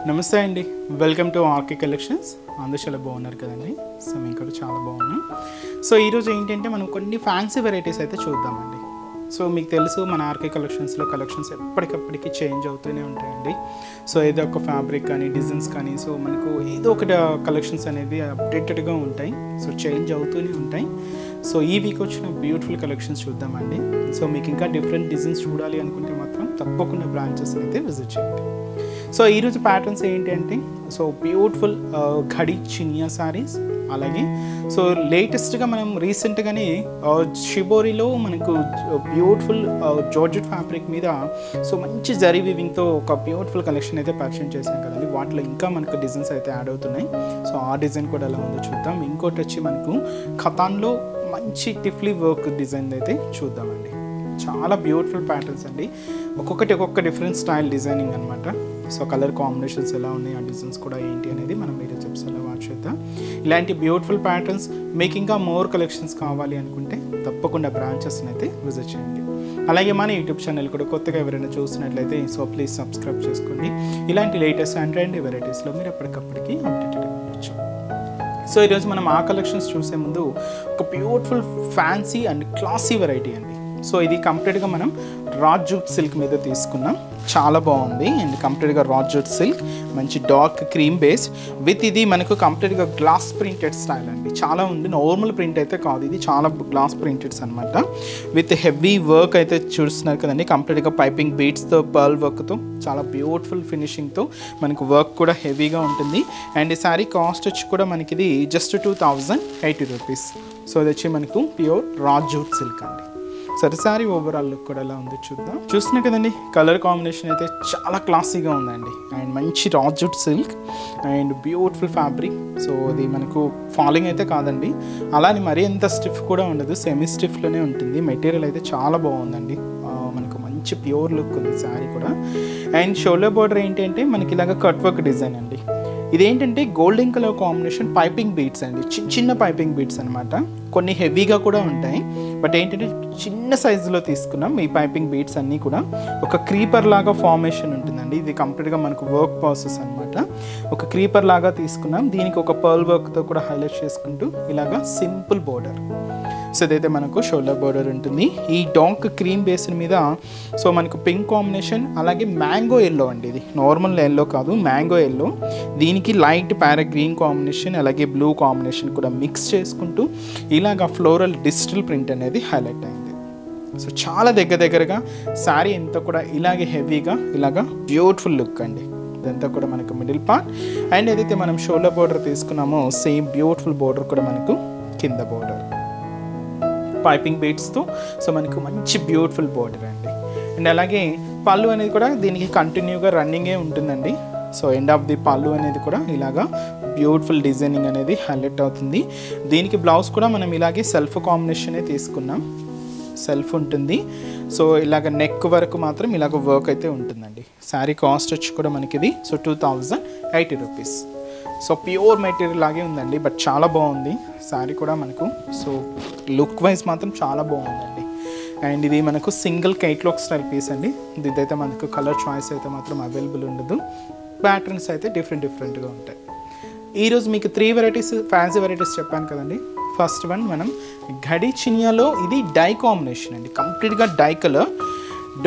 నమస్తే అండి, welcome to RK collections. అందరూ చాలా బాగున్నారు కదండి. సో మేము కూడా చాలా బాగున్నాం. సో ఈరోజు ఏంటంటే మనం కొన్ని ఫ్యాన్సీ వెరైటీస్ అయితే చూద్దామండి. సో మీకు తెలుసు మన ఆర్కే కలెక్షన్స్లో కలెక్షన్స్ ఎప్పటికప్పటికి చేంజ్ అవుతూనే ఉంటాయండి. సో ఏదో ఒక ఫ్యాబ్రిక్ కానీ డిజైన్స్ కానీ సో మనకు ఏదో ఒకటి కలెక్షన్స్ అనేది అప్డేటెడ్గా ఉంటాయి. సో చేంజ్ అవుతూనే ఉంటాయి. సో ఈ వీక్ వచ్చిన బ్యూటిఫుల్ కలెక్షన్స్ చూద్దామండి. సో మీకు ఇంకా డిఫరెంట్ డిజైన్స్ చూడాలి అనుకుంటే మాత్రం తప్పకుండా బ్రాంచెస్ అయితే విజిట్ చేయండి. సో ఈరోజు ప్యాటర్న్స్ ఏంటి అంటే సో బ్యూటిఫుల్ ఘడి చినియా శారీస్, అలాగే సో లేటెస్ట్గా మనం రీసెంట్గానే షిబోరిలో మనకు బ్యూటిఫుల్ జార్జెట్ ఫ్యాబ్రిక్ మీద సో మంచి జరీ వీవింగ్తో ఒక బ్యూటిఫుల్ కలెక్షన్ అయితే పరిచయం చేసాం కదండి. వాటిలో ఇంకా మనకు డిజైన్స్ అయితే యాడ్ అవుతున్నాయి. సో ఆ డిజైన్ కూడా ఎలా ఉందో చూద్దాం. ఇంకోటి వచ్చి మనకు ఖతాన్లో మంచి టిఫ్లీ వర్క్ డిజైన్ అయితే చూద్దామండి. చాలా బ్యూటిఫుల్ ప్యాటర్న్స్ అండి. ఒక్కొక్క డిఫరెంట్ స్టైల్ డిజైనింగ్ అనమాట. సో కలర్ కాంబినేషన్స్ ఎలా ఉన్నాయి, ఆ డిజైన్స్ కూడా ఏంటి అనేది మనం వీడియో చెప్స్లో వాచ్ చేద్దాం. ఇలాంటి బ్యూటిఫుల్ ప్యాటర్న్స్ మీకు ఇంకా మోర్ కలెక్షన్స్ కావాలి అనుకుంటే తప్పకుండా బ్రాంచెస్ని అయితే విజిట్ చేయండి. అలాగే మన యూట్యూబ్ ఛానల్ కూడా కొత్తగా ఎవరైనా చూసినట్లయితే సో ప్లీజ్ సబ్స్క్రైబ్ చేసుకోండి. ఇలాంటి లేటెస్ట్ అండ్ ట్రెండ్ వెరైటీస్లో మీరు ఎప్పటికప్పటికి అప్డేటెడ్గా ఉండొచ్చు. సో ఈరోజు మనం ఆ కలెక్షన్స్ చూసే ముందు ఒక beautiful fancy and classy variety అండి. సో ఇది కంప్లీట్గా మనం రా జూట్ సిల్క్ మీద తీసుకున్నాం. చాలా బాగుంది అండ్ కంప్లీట్గా రా జూట్ సిల్క్, మంచి డార్క్ క్రీమ్ బేస్ విత్ ఇది మనకు కంప్లీట్గా గ్లాస్ ప్రింటెడ్ స్టైల్ అండి. చాలా ఉంది, నార్మల్ ప్రింట్ అయితే కాదు, ఇది చాలా గ్లాస్ ప్రింటెడ్స్ అనమాట. విత్ హెవీ వర్క్ అయితే చూస్తున్నారు కదండి. కంప్లీట్గా పైపింగ్ బీట్స్తో పర్ల్ వర్క్తో చాలా బ్యూటిఫుల్ ఫినిషింగ్తో మనకు వర్క్ కూడా హెవీగా ఉంటుంది. అండ్ ఈ శారీ కాస్ట్ వచ్చి కూడా మనకి ఇది జస్ట్ 2080 రూపీస్. సో అది వచ్చి మనకు ప్యూర్ రా జూట్ సిల్క్ అండి. సరే శారీ ఓవరాల్ లుక్ కూడా ఎలా ఉందో చూద్దాం. చూస్తున్నా కదండి, కలర్ కాంబినేషన్ అయితే చాలా క్లాసీగా ఉందండి. అండ్ మంచి రా jute silk and beautiful fabric. So అది మనకు ఫాలింగ్ అయితే కాదండి, అలానే మరీ ఎంత స్టిఫ్ కూడా ఉండదు, సెమీ స్టిఫ్లోనే ఉంటుంది. మెటీరియల్ అయితే చాలా బాగుందండి. మనకు మంచి ప్యూర్ లుక్ ఉంది శారీ కూడా. అండ్ షోల్డర్ బార్డర్ ఏంటంటే మనకి ఇలాగ కట్ వర్క్ డిజైన్ అండి. ఇదేంటంటే golden colour combination piping beads అండి, చిన్న పైపింగ్ బీట్స్ అనమాట. కొన్ని హెవీగా కూడా ఉంటాయి, బట్ ఏంటంటే చిన్న సైజులో తీసుకున్నాం. ఈ పైపింగ్ బీట్స్ అన్నీ కూడా ఒక క్రీపర్ లాగా ఫార్మేషన్ ఉంటుందండి. ఇది కంప్లీట్గా మనకు వర్క్ ప్రాసెస్ అనమాట. ఒక క్రీపర్ లాగా తీసుకున్నాం. దీనికి ఒక పర్ల్ వర్క్తో కూడా హైలైట్ చేసుకుంటూ ఇలాగా సింపుల్ బోర్డర్. సో ఇదైతే మనకు షోల్డర్ బోర్డర్ ఉంటుంది. ఈ డార్క్ క్రీమ్ బేస్ మీద సో మనకు పింక్ కాంబినేషన్, అలాగే మ్యాంగో ఎల్లో అండి. ఇది నార్మల్ ఎల్లో కాదు, మ్యాంగో ఎల్లో. దీనికి లైట్ ప్యారా గ్రీన్ కాంబినేషన్, అలాగే బ్లూ కాంబినేషన్ కూడా మిక్స్ చేసుకుంటూ ఇలాగ ఫ్లోరల్ డిజిటల్ ప్రింట్ అనేది హైలైట్ అయింది. సో చాలా దగ్గరగా శారీ అంతా కూడా ఇలాగే హెవీగా ఇలాగా బ్యూటిఫుల్ లుక్ అండి. ఇదంతా కూడా మనకు మిడిల్ పార్ట్. అండ్ ఏదైతే మనం షోల్డర్ బోర్డర్ తీసుకున్నామో సేమ్ బ్యూటిఫుల్ బోర్డర్ కూడా మనకు కింద బోర్డర్ పైపింగ్ బీట్స్తో. సో మనకు మంచి బ్యూటిఫుల్ బోర్డర్ అండి. అండ్ అలాగే పళ్ళు అనేది కూడా దీనికి కంటిన్యూగా రన్నింగే ఉంటుందండి. సో ఎండ్ ఆఫ్ ది పళ్ళు అనేది కూడా ఇలాగా బ్యూటిఫుల్ డిజైనింగ్ అనేది హైలైట్ అవుతుంది. దీనికి బ్లౌజ్ కూడా మనం ఇలాగే సెల్ఫ్ కాంబినేషనే తీసుకున్నాం. సెల్ఫ్ ఉంటుంది. సో ఇలాగ నెక్ వరకు మాత్రం ఇలాగ వర్క్ అయితే ఉంటుందండి. శారీ కాస్ట్ వచ్చి కూడా మనకి ఇది so 2080 rupees. So pure material లాగే ఉందండి, బట్ చాలా బాగుంది శారీ కూడా మనకు. సో లుక్ వైజ్ మాత్రం చాలా బాగుందండి. అండ్ ఇది మనకు సింగిల్ కైట్లాగ్ స్టైల్ పీస్ అండి. ఇదైతే మనకు కలర్ చాయిస్ అయితే మాత్రం అవైలబుల్ ఉండదు. ప్యాటర్న్స్ అయితే డిఫరెంట్గా ఉంటాయి. ఈరోజు మీకు 3 వెరైటీస్ ఫ్యాన్సీ వెరైటీస్ చెప్పాను కదండి. ఫస్ట్ వన్ మనం ఘడి చినియాలో ఇది డై కాంబినేషన్ అండి. కంప్లీట్గా die colour,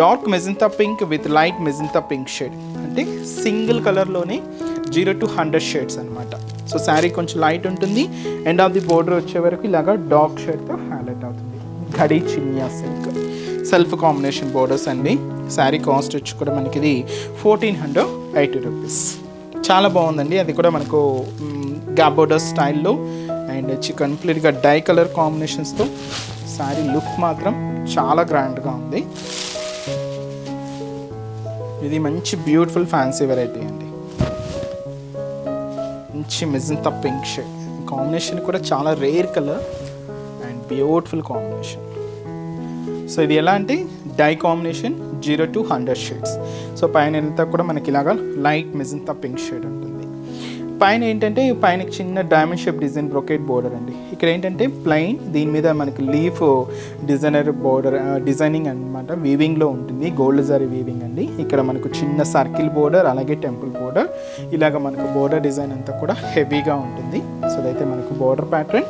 dark magenta pink with light magenta pink shade. అంటే సింగిల్ కలర్లోనే 0 to 100 షేడ్స్ అనమాట. సో శారీ కొంచెం లైట్ ఉంటుంది. ఎండ్ ఆఫ్ ది బోర్డర్ వచ్చే వరకు ఇలాగా డార్క్ షేడ్తో హైలైట్ అవుతుంది. ఘడి చినియా సిల్క్ సెల్ఫ్ కాంబినేషన్ బోర్డర్స్ అండి. శారీ కాస్ట్ వచ్చి కూడా మనకి ఇది 1480 రూపీస్. చాలా బాగుందండి. అది కూడా మనకు గ్యాప్ బోర్డర్ స్టైల్లో అండ్ కంప్లీట్గా డై కలర్ కాంబినేషన్స్తో శారీ లుక్ మాత్రం చాలా గ్రాండ్గా ఉంది. ఇది మంచి బ్యూటిఫుల్ ఫ్యాన్సీ వెరైటీ అండి. మంచి మెజంతా పింక్ షేడ్ కాంబినేషన్ కూడా చాలా rare colour and beautiful combination. So ఇది ఎలా అంటే dye combination 0 to 100 shades. So పైన అంతా కూడా మనకి ఇలాగా లైట్ మెజంతా పింక్ షేడ్ ఉంటుంది. పైన ఏంటంటే పైన చిన్న diamond shape design brocade border అండి. ఇక్కడ ఇక్కడ ఏంటంటే ప్లెయిన్, దీని మీద మనకి లీఫ్ డిజైనర్ బోర్డర్ డిజైనింగ్ అనమాట, వీవింగ్లో ఉంటుంది, గోల్డ్ జరీ వీవింగ్ అండి. ఇక్కడ మనకు చిన్న సర్కిల్ బోర్డర్, అలాగే టెంపుల్ బోర్డర్, ఇలాగ మనకు బోర్డర్ డిజైన్ అంతా కూడా హెవీగా ఉంటుంది. సో అదైతే మనకు బోర్డర్ ప్యాటర్న్.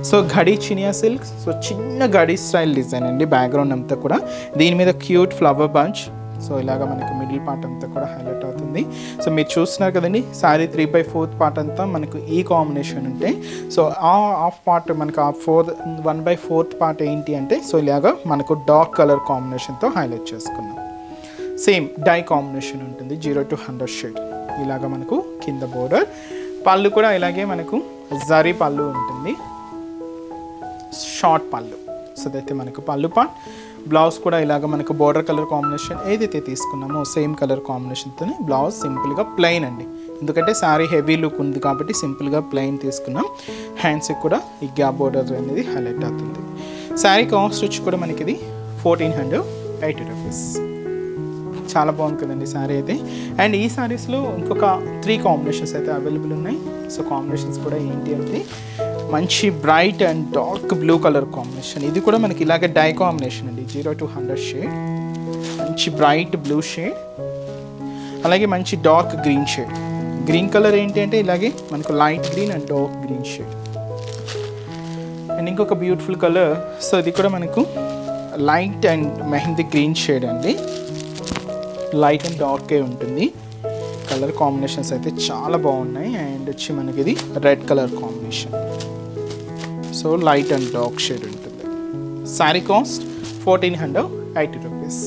సో ఘడి చినియా సిల్క్, సో చిన్న ఘడి స్టైల్ డిజైన్ అండి, బ్యాక్గ్రౌండ్ అంతా కూడా. దీని మీద క్యూట్ ఫ్లవర్ బంచ్. సో ఇలాగ మనకి మిడిల్ పార్ట్ అంతా కూడా హైలైట్ అవుతుంది. సో మీరు చూస్తున్నారు కదండి, శారీ 3/4 పార్ట్ అంతా మనకు ఈ కాంబినేషన్ ఉంటాయి. సో ఆ హాఫ్ పార్ట్ మనకు ఆ 1/4 పార్ట్ ఏంటి అంటే, సో ఇలాగా మనకు డార్క్ కలర్ కాంబినేషన్తో హైలైట్ చేసుకున్నాం. సేమ్ డై కాంబినేషన్ ఉంటుంది, 0 to 100 షేడ్. ఇలాగ మనకు కింద బోర్డర్, పళ్ళు కూడా ఇలాగే మనకు జరీ పళ్ళు ఉంటుంది, షార్ట్ పళ్ళు. సో అదైతే మనకు పళ్ళు పార్ట్. బ్లౌజ్ కూడా ఇలాగ మనకు బోర్డర్ కలర్ కాంబినేషన్ ఏదైతే తీసుకున్నామో సేమ్ కలర్ కాంబినేషన్తోనే బ్లౌజ్ సింపుల్గా ప్లెయిన్ అండి, ఎందుకంటే శారీ హెవీ లుక్ ఉంది కాబట్టి సింపుల్గా ప్లెయిన్ తీసుకున్నాం. హ్యాండ్స్కి కూడా ఈ గ్యాప్ బోర్డర్ అనేది హైలైట్ అవుతుంది. శారీ కాస్ట్ వచ్చి కూడా మనకి ఇది 1480 రూపీస్. చాలా బాగుంది కదండి శారీ అయితే. అండ్ ఈ శారీస్లో ఇంకొక 3 కాంబినేషన్స్ అయితే అవైలబుల్ ఉన్నాయి. సో కాంబినేషన్స్ కూడా ఏంటి అంటే, మంచి bright and dark blue colour combination. ఇది కూడా మనకి ఇలాగే డై కాంబినేషన్ అండి, 0 to 100 షేడ్. మంచి బ్రైట్ బ్లూ షేడ్, అలాగే మంచి dark green shade. Green colour ఏంటి అంటే ఇలాగే మనకు light green and dark green shade. And ఇంకొక బ్యూటిఫుల్ కలర్, సో ఇది కూడా మనకు light and mehndi green shade అండి, లైట్ అండ్ డార్కే ఉంటుంది. కలర్ కాంబినేషన్స్ అయితే చాలా బాగున్నాయి. అండ్ వచ్చి మనకి ఇది red colour combination, so light and dark shade ఉంటుంది. Sari cost 1480 rupees.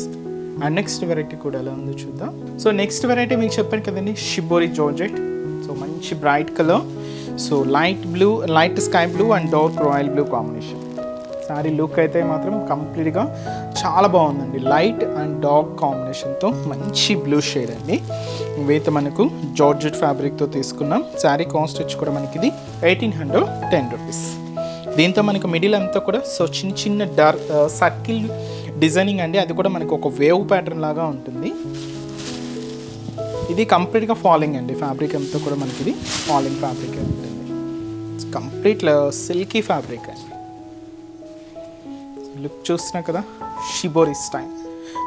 And next variety కూడా ఎలా ఉందో చూద్దాం. సో నెక్స్ట్ వెరైటీ మీకు చెప్పాను కదండి, షిబోరి జార్జెట్. సో మంచి bright colour, so light blue, light sky blue and dark royal blue combination. Sari look అయితే మాత్రం కంప్లీట్గా చాలా బాగుందండి, లైట్ అండ్ డార్క్ కాంబినేషన్తో మంచి బ్లూ షేడ్ అండి. ఇవైతే మనకు జార్జెట్ ఫ్యాబ్రిక్తో తీసుకున్నాం. శారీ కాస్ట్ వచ్చి కూడా మనకి ఇది 1810 రూపీస్. దీంతో మనకు మిడిల్ అంతా కూడా సో చిన్న చిన్న డార్క్ సర్కిల్ డిజైనింగ్ అండి, అది కూడా మనకు ఒక వేవ్ ప్యాటర్న్ లాగా ఉంటుంది. ఇది కంప్లీట్గా ఫాలింగ్ అండి, ఫ్యాబ్రిక్ అంతా కూడా మనకి ఇది ఫాలింగ్ ఫ్యాబ్రిక్ ఉంటుంది, కంప్లీట్ సిల్కీ ఫ్యాబ్రిక్ అండి. లుక్ చూస్తున్నా కదా, షిబోరి స్టైల్.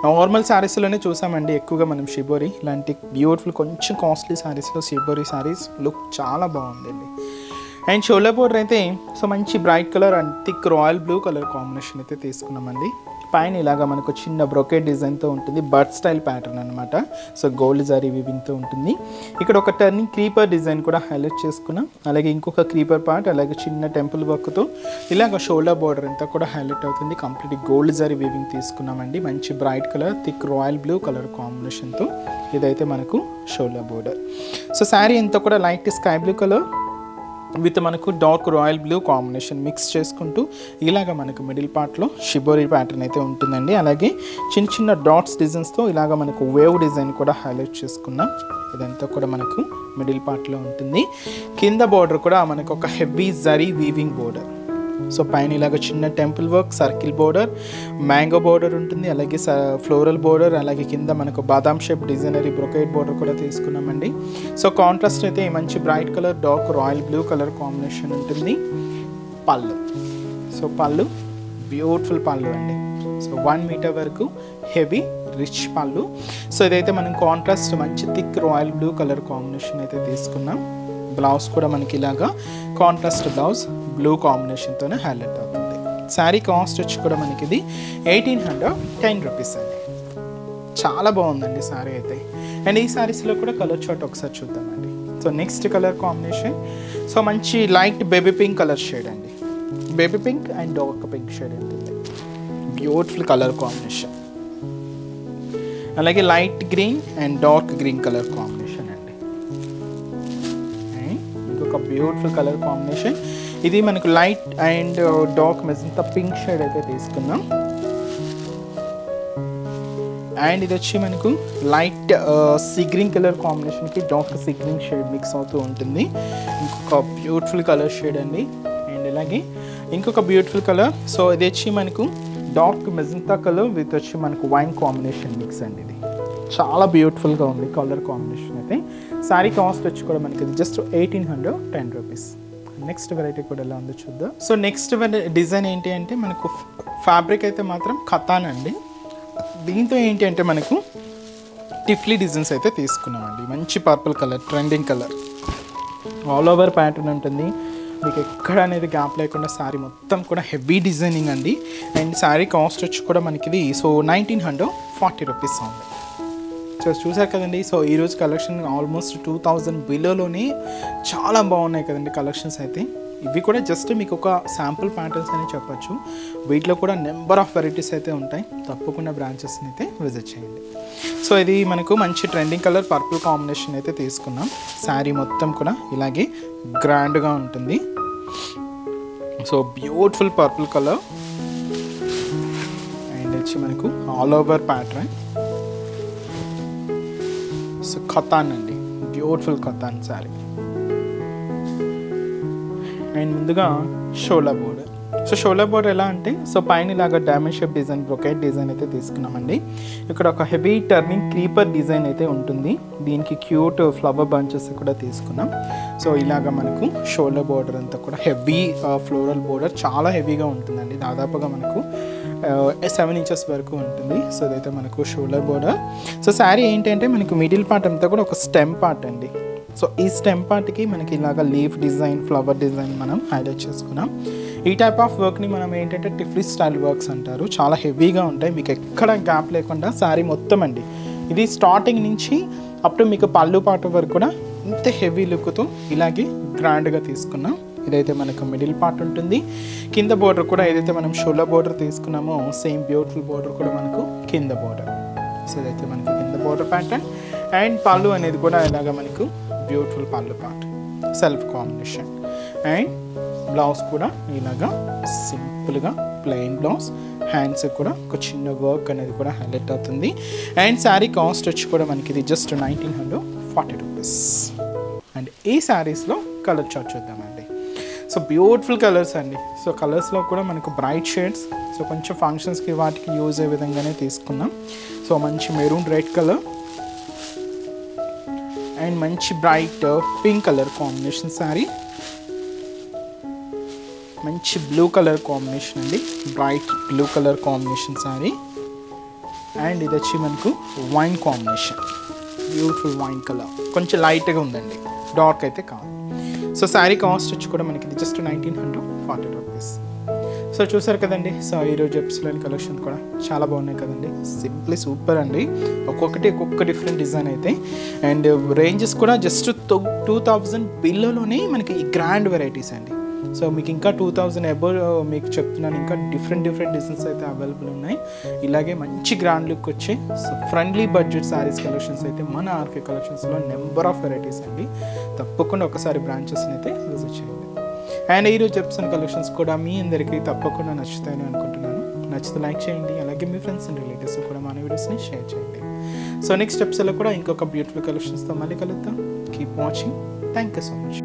నార్మల్ శారీస్లోనే చూసామండి ఎక్కువగా మనం షిబోరి. ఇలాంటి బ్యూటిఫుల్ కొంచెం కాస్ట్లీ శారీస్లో షిబోరి శారీస్ లుక్ చాలా బాగుందండి. అండ్ షోల్డర్ బోర్డర్ అయితే సో మంచి bright colour and thick royal blue colour combination అయితే తీసుకున్నామండి. పైన ఇలాగా మనకు చిన్న బ్రొకెట్ డిజైన్తో ఉంటుంది, బర్డ్ స్టైల్ ప్యాటర్న్ అనమాట. సో గోల్డ్ జరీ వీవింగ్తో ఉంటుంది. ఇక్కడ ఒక టర్నింగ్ క్రీపర్ డిజైన్ కూడా హైలైట్ చేసుకున్నాం, అలాగే ఇంకొక క్రీపర్ పార్ట్, అలాగే చిన్న టెంపుల్ వర్క్తో ఇలాగ షోల్డర్ బోర్డర్ అంతా కూడా హైలైట్ అవుతుంది. కంప్లీట్ గోల్డ్ జరీ వీవింగ్ తీసుకున్నామండి. మంచి bright colour thick royal blue colour కాంబినేషన్తో ఇదైతే మనకు షోల్డర్ బోర్డర్. సో శారీ అంతా కూడా light sky blue colour with మనకు dark royal blue combination mix చేసుకుంటూ ఇలాగ మనకు మిడిల్ పార్ట్లో షిబోరి ప్యాటర్న్ అయితే ఉంటుందండి. అలాగే చిన్న చిన్న డాట్స్ డిజైన్స్తో ఇలాగ మనకు వేవ్ డిజైన్ కూడా హైలైట్ చేసుకున్నాం. ఇదంతా కూడా మనకు మిడిల్ పార్ట్లో ఉంటుంది. కింద బోర్డర్ కూడా మనకు ఒక heavy zari weaving border. So పైన ఇలాగ చిన్న temple work, circle border, mango border ఉంటుంది, అలాగే ఫ్లోరల్ బోర్డర్, అలాగే కింద మనకు బాదాం షేప్ డిజైనరీ బ్రొకెట్ బోర్డర్ కూడా తీసుకున్నామండి. సో కాంట్రాస్ట్ అయితే మంచి bright colour dark royal blue colour combination ఉంటుంది. పళ్ళు, సో పళ్ళు బ్యూటిఫుల్ పళ్ళు అండి. సో 1 మీటర్ వరకు హెవీ రిచ్ పళ్ళు. సో ఇదైతే మనం కాంట్రాస్ట్ మంచి thick royal blue colour combination అయితే తీసుకున్నాం. బ్లౌజ్ కూడా మనకి ఇలాగా కాంట్రాస్ట్ బ్లౌజ్ బ్లూ కాంబినేషన్తోనే హైలైట్ అవుతుంది. శారీ కాస్ట్ వచ్చి కూడా మనకి ఇది 1810 రూపీస్ అండి. చాలా బాగుందండి శారీ అయితే. అండ్ ఈ శారీస్లో కూడా కలర్ చార్ట్ ఒకసారి చూద్దామండి. So next colour combination so మంచి light baby pink colour shade అండి, baby pink and dark pink shade ఉంటుంది. Beautiful colour combination. అలాగే light green and dark green colour combination అండి. అండ్ ఇంకొక బ్యూటిఫుల్ కలర్ కాంబినేషన్, ఇది మనకు light and dark magenta pink shade అయితే తీసుకున్నాం. And ఇది వచ్చి మనకు లైట్ సీ గ్రీన్ కలర్ కాంబినేషన్కి dark sea green shade mix అవుతూ ఉంటుంది. ఇంకొక బ్యూటిఫుల్ కలర్ షేడ్ అండి. అండ్ అలాగే ఇంకొక బ్యూటిఫుల్ కలర్, సో ఇది వచ్చి మనకు డార్క్ మెజంతా కలర్ విత్ వచ్చి మనకు వైన్ కాంబినేషన్ మిక్స్ అండి. ఇది చాలా బ్యూటిఫుల్గా ఉంది కలర్ కాంబినేషన్ అయితే. శారీ కాస్ట్ వచ్చి కూడా మనకి ఇది జస్ట్ 1810 రూపీస్. నెక్స్ట్ వెరైటీ కూడా ఎలా ఉందో చూద్దాం. సో నెక్స్ట్ డిజైన్ ఏంటి అంటే మనకు ఫ్యాబ్రిక్ అయితే మాత్రం కతాన్ అండి. దీంతో ఏంటి అంటే మనకు టిఫ్లీ డిజైన్స్ అయితే తీసుకున్నామండి. మంచి purple colour, trending colour, all over pattern ఉంటుంది. మీకు ఎక్కడ అనేది గ్యాప్ లేకుండా శారీ మొత్తం కూడా హెవీ డిజైనింగ్ అండి. అండ్ శారీ కాస్ట్ వచ్చి కూడా మనకి ఇది సో 1940 రూపీస్ ఉంది. సో చూసారు కదండి. సో ఈరోజు కలెక్షన్ ఆల్మోస్ట్ 2000 బిలోలోనే చాలా బాగున్నాయి కదండి కలెక్షన్స్ అయితే. ఇవి కూడా జస్ట్ మీకు ఒక శాంపుల్ ప్యాటర్న్స్ అని చెప్పచ్చు. వీటిలో కూడా నెంబర్ ఆఫ్ వెరైటీస్ అయితే ఉంటాయి. తప్పకుండా బ్రాంచెస్ని అయితే విజిట్ చేయండి. సో ఇది మనకు మంచి ట్రెండింగ్ కలర్ పర్పుల్ కాంబినేషన్ అయితే తీసుకున్నాం. శారీ మొత్తం కూడా ఇలాగే గ్రాండ్గా ఉంటుంది. So beautiful purple colour and వచ్చి మనకు all over pattern. So Katan అండి, బ్యూటిఫుల్ ఖతాన్ శారీ. అండ్ ముందుగా shola border. So shola border ఎలా అంటే సో పైన ఇలాగ diamond shape design, brocade design అయితే తీసుకున్నామండి. ఇక్కడ ఒక హెవీ టర్నింగ్ క్రీపర్ డిజైన్ అయితే ఉంటుంది. దీనికి క్యూట్ ఫ్లవర్ బంచెస్ కూడా తీసుకున్నాం. సో ఇలాగ మనకు షోల్డర్ బోర్డర్ అంతా కూడా హెవీ ఫ్లోరల్ బోర్డర్, చాలా హెవీగా ఉంటుందండి. దాదాపుగా మనకు 7 ఇంచెస్ వరకు ఉంటుంది. సో ఇదైతే మనకు షోల్డర్ బోర్డర్. సో శారీ ఏంటంటే మనకు మిడిల్ పార్ట్ అంతా కూడా ఒక స్టెమ్ పార్ట్ అండి. సో ఈ స్టెమ్ పార్ట్కి మనకి ఇలాగ లీఫ్ డిజైన్, ఫ్లవర్ డిజైన్ మనం హైలైట్ చేసుకున్నాం. ఈ టైప్ ఆఫ్ వర్క్ని మనం ఏంటంటే టిఫ్లీ స్టైల్ వర్క్స్ అంటారు. చాలా హెవీగా ఉంటాయి, మీకు ఎక్కడ గ్యాప్ లేకుండా శారీ మొత్తం అండి. ఇది స్టార్టింగ్ నుంచి అప్ టు మీకు పళ్ళు పాట వరకు కూడా ఇంత హెవీ లుక్తో ఇలాగే గ్రాండ్గా తీసుకున్నాం. ఇదైతే మనకు మిడిల్ పార్ట్ ఉంటుంది. కింద బోర్డర్ కూడా ఏదైతే మనం షోల్డర్ బోర్డర్ తీసుకున్నామో సేమ్ బ్యూటిఫుల్ బోర్డర్ కూడా మనకు కింద బోర్డర్. సో ఇదైతే మనకు కింద బోర్డర్ ప్యాటర్న్. అండ్ పళ్ళు అనేది కూడా ఇలాగ మనకు బ్యూటిఫుల్ పళ్ళు part, self combination. And blouse కూడా ఇలాగా సింపుల్గా ప్లెయిన్ బ్లౌజ్. హ్యాండ్స్ కూడా ఒక చిన్న వర్క్ అనేది కూడా హైలైట్ అవుతుంది. అండ్ శారీ కాస్ట్ వచ్చి కూడా మనకి ఇది జస్ట్ 1940 రూపీస్. అండ్ ఈ శారీస్లో కలర్ చార్ట్ చూద్దామండి. సో బ్యూటిఫుల్ కలర్స్ అండి. సో కలర్స్లో కూడా మనకు బ్రైట్ షేడ్స్, సో కొంచెం ఫంక్షన్స్కి వాటికి యూజ్ అయ్యే విధంగానే తీసుకున్నాం. సో మంచి మెరూన్ రెడ్ కలర్ అండ్ మంచి bright pink colour combination sari. మంచి బ్లూ కలర్ కాంబినేషన్ అండి, bright blue colour combination sari. And ఇది వచ్చి మనకు wine combination, beautiful wine colour, కొంచెం లైట్గా ఉందండి, డార్క్ అయితే కాదు. సో శారీ కాస్ట్ వచ్చి కూడా మనకి ఇది జస్ట్ 1940 రూపీస్. సో చూసారు కదండి. సో ఈరోజు ఎపిసోడ్లోని కలెక్షన్ కూడా చాలా బాగున్నాయి కదండి. సింప్లీ సూపర్ అండి. ఒక్కొక్క డిఫరెంట్ డిజైన్ అయితే. అండ్ రేంజెస్ కూడా జస్ట్ 2000 బిల్లోనే మనకి ఈ గ్రాండ్ వెరైటీస్ అండి. సో మీకు ఇంకా 2000 అబోవ్ మీకు చెప్తున్నాను, ఇంకా డిఫరెంట్ డిజైన్స్ అయితే అవైలబుల్ ఉన్నాయి. ఇలాగే మంచి గ్రాండ్ లుక్ వచ్చే so friendly budget saris collections అయితే మన ఆర్కే కలెక్షన్స్లో నెంబర్ ఆఫ్ వెరైటీస్ అండి. తప్పకుండా ఒకసారి బ్రాంచెస్ని అయితే విజిట్ చేయండి. అండ్ ఈరోజు చెప్తున్న కలెక్షన్స్ కూడా మీ అందరికీ తప్పకుండా నచ్చుతాయని అనుకుంటున్నాను. నచ్చితే లైక్ చేయండి, అలాగే మీ ఫ్రెండ్స్ అండ్ రిలేటివ్స్ కూడా మన వీడియోస్ని షేర్ చేయండి. సో నెక్స్ట్ ఎపిసోడ్లో కూడా ఇంకొక బ్యూటిఫుల్ కలెక్షన్స్తో మళ్ళీ కలుద్దాం. Keep watching. Thank you so much.